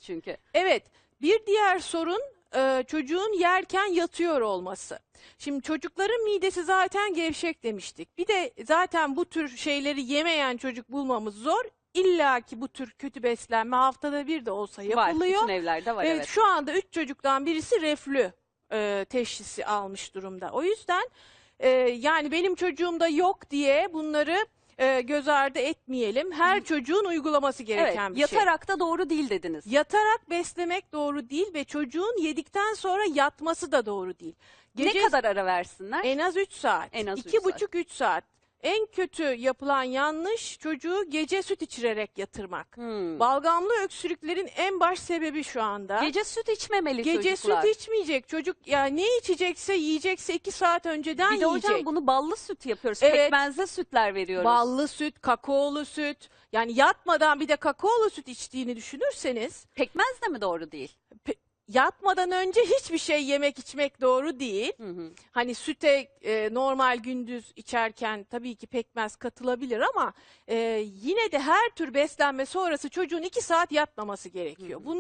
çünkü. Evet, bir diğer sorun çocuğun yerken yatıyor olması. Şimdi çocukların midesi zaten gevşek demiştik. Bir de zaten bu tür şeyleri yemeyen çocuk bulmamız zor. İlla ki bu tür kötü beslenme haftada bir de olsa Var. yapılıyor. Bütün evlerde var, Ve evet. şu anda 3 çocuktan birisi reflü teşhisi almış durumda. O yüzden yani benim çocuğumda yok diye bunları göz ardı etmeyelim. Her çocuğun uygulaması Evet, gereken bir şey. yatarak da doğru değil dediniz. Yatarak beslemek doğru değil ve çocuğun yedikten sonra yatması da doğru değil. Ne kadar ara versinler? En az 3 saat. En az 3 2,5-3 saat. En kötü yapılan yanlış çocuğu gece süt içirerek yatırmak. Balgamlı öksürüklerin en baş sebebi şu anda. Gece süt içmemeli Gece çocuklar. süt içmeyecek. Çocuk ya ne içecekse yiyecekse 2 saat önceden Bir de yiyecek. hocam bunu ballı süt yapıyoruz. Evet. Pekmezli sütler veriyoruz. Ballı süt, kakaolu süt. Yani yatmadan bir de kakaolu süt içtiğini düşünürseniz Pekmez de mi doğru değil? yatmadan önce hiçbir şey yemek içmek doğru değil. Hani süte normal gündüz içerken tabii ki pekmez katılabilir ama yine de her tür beslenme sonrası çocuğun 2 saat yatmaması gerekiyor.